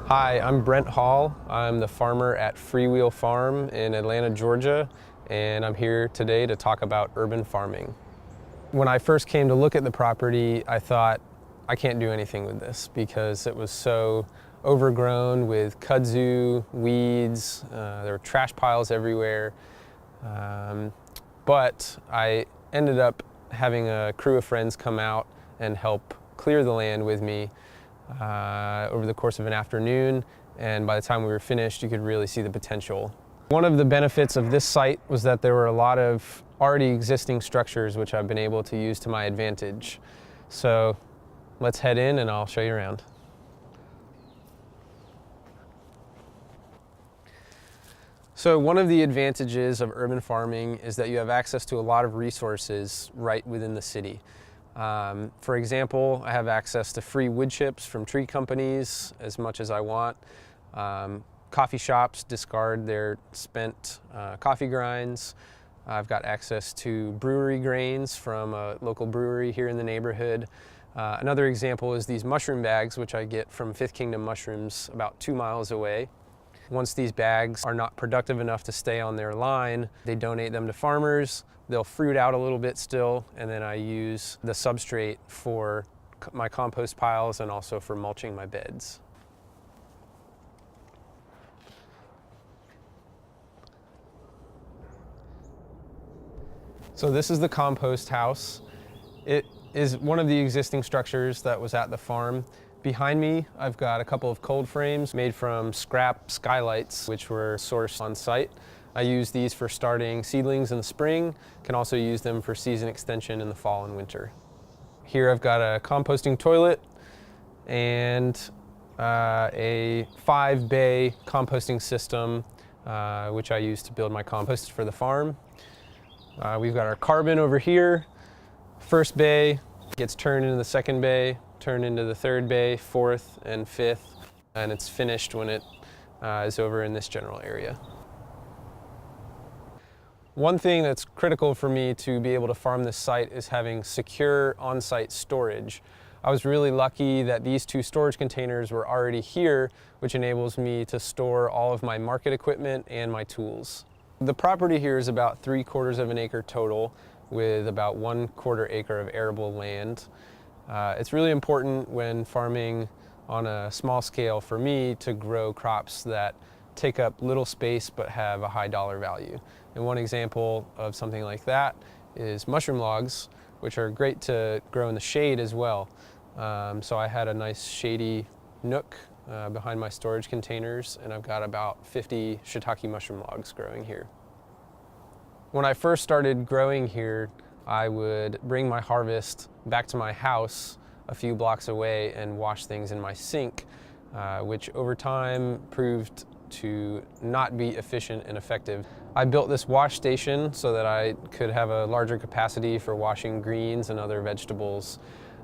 Hi, I'm Brent Hall. I'm the farmer at Freewheel Farm in Atlanta, Georgia, and I'm here today to talk about urban farming. When I first came to look at the property, I thought, I can't do anything with this because it was so overgrown with kudzu, weeds, there were trash piles everywhere. But I ended up having a crew of friends come out and help clear the land with me over the course of an afternoon, and by the time we were finished, you could really see the potential. One of the benefits of this site was that there were a lot of already existing structures which I've been able to use to my advantage. So let's head in and I'll show you around. So one of the advantages of urban farming is that you have access to a lot of resources right within the city. For example, I have access to free wood chips from tree companies as much as I want. Coffee shops discard their spent coffee grinds. I've got access to brewery grains from a local brewery here in the neighborhood. Another example is these mushroom bags, which I get from Fifth Kingdom Mushrooms about 2 miles away. Once these bags are not productive enough to stay on their line, they donate them to farmers. They'll fruit out a little bit still, and then I use the substrate for my compost piles and also for mulching my beds. So this is the compost house. It is one of the existing structures that was at the farm. Behind me, I've got a couple of cold frames made from scrap skylights, which were sourced on site. I use these for starting seedlings in the spring, can also use them for season extension in the fall and winter. Here I've got a composting toilet and a 5-bay composting system, which I use to build my compost for the farm. We've got our carbon over here. First bay gets turned into the second bay, turned into the third bay, fourth and fifth, and it's finished when it is over in this general area. One thing that's critical for me to be able to farm this site is having secure on-site storage. I was really lucky that these 2 storage containers were already here, which enables me to store all of my market equipment and my tools. The property here is about 3/4 of an acre total, with about 1/4 acre of arable land. It's really important when farming on a small scale for me to grow crops that take up little space but have a high dollar value. And one example of something like that is mushroom logs, which are great to grow in the shade as well. So I had a nice shady nook behind my storage containers, and I've got about 50 shiitake mushroom logs growing here. When I first started growing here, I would bring my harvest back to my house a few blocks away and wash things in my sink, which over time proved to not be efficient and effective. I built this wash station so that I could have a larger capacity for washing greens and other vegetables.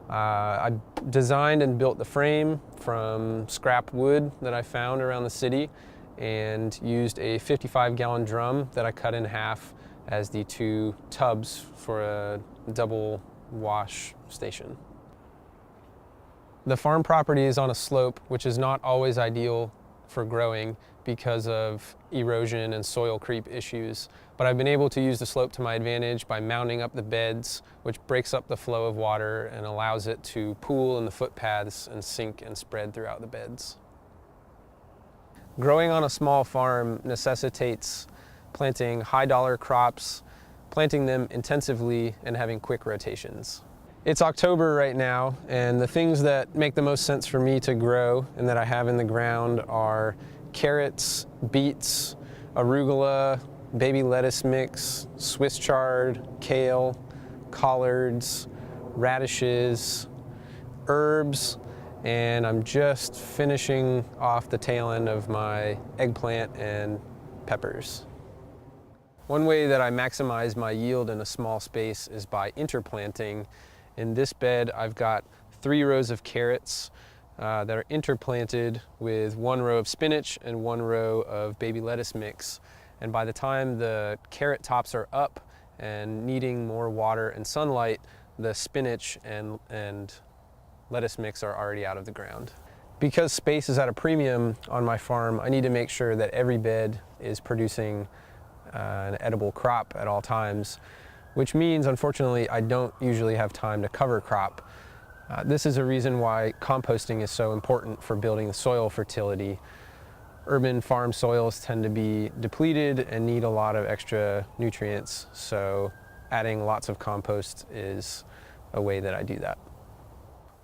I designed and built the frame from scrap wood that I found around the city and used a 55-gallon drum that I cut in half as the 2 tubs for a double wash station. The farm property is on a slope, which is not always ideal for growing because of erosion and soil creep issues, but I've been able to use the slope to my advantage by mounding up the beds, which breaks up the flow of water and allows it to pool in the footpaths and sink and spread throughout the beds. Growing on a small farm necessitates planting high-dollar crops, planting them intensively, and having quick rotations. It's October right now, and the things that make the most sense for me to grow and that I have in the ground are carrots, beets, arugula, baby lettuce mix, Swiss chard, kale, collards, radishes, herbs, and I'm just finishing off the tail end of my eggplant and peppers. One way that I maximize my yield in a small space is by interplanting. In this bed, I've got 3 rows of carrots that are interplanted with 1 row of spinach and 1 row of baby lettuce mix. And by the time the carrot tops are up and needing more water and sunlight, the spinach and lettuce mix are already out of the ground. Because space is at a premium on my farm, I need to make sure that every bed is producing an edible crop at all times, which means, unfortunately, I don't usually have time to cover crop. This is a reason why composting is so important for building the soil fertility. Urban farm soils tend to be depleted and need a lot of extra nutrients, so adding lots of compost is a way that I do that.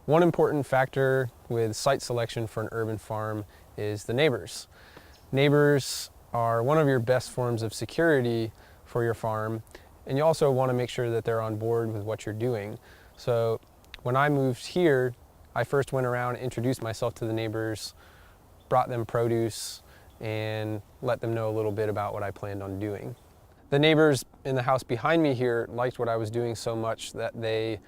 One important factor with site selection for an urban farm is the neighbors. Neighbors are one of your best forms of security for your farm, and you also want to make sure that they're on board with what you're doing. So when I moved here, I first went around, introduced myself to the neighbors, brought them produce, and let them know a little bit about what I planned on doing. The neighbors in the house behind me here liked what I was doing so much that they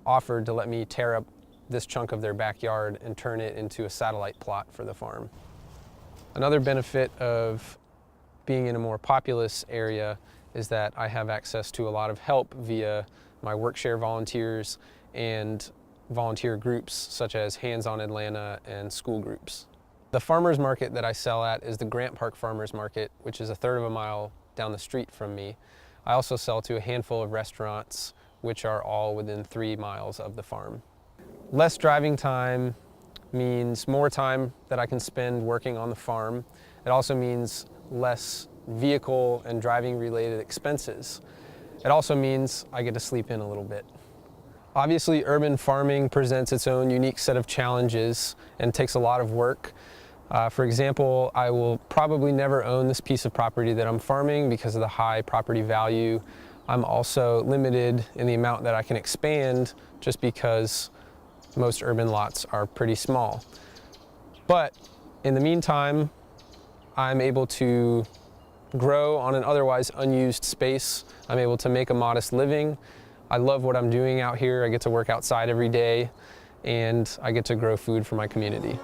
offered to let me tear up this chunk of their backyard and turn it into a satellite plot for the farm. Another benefit of being in a more populous area is that I have access to a lot of help via my work-share volunteers and volunteer groups such as Hands on Atlanta and school groups. The farmers market that I sell at is the Grant Park Farmers Market, which is a third of a mile down the street from me. I also sell to a handful of restaurants, which are all within 3 miles of the farm. Less driving time means more time that I can spend working on the farm. It also means less vehicle and driving related expenses. It also means I get to sleep in a little bit. Obviously, urban farming presents its own unique set of challenges and takes a lot of work. For example, I will probably never own this piece of property that I'm farming because of the high property value. I'm also limited in the amount that I can expand just because most urban lots are pretty small. But in the meantime, I'm able to grow on an otherwise unused space. I'm able to make a modest living. I love what I'm doing out here. I get to work outside every day, and I get to grow food for my community.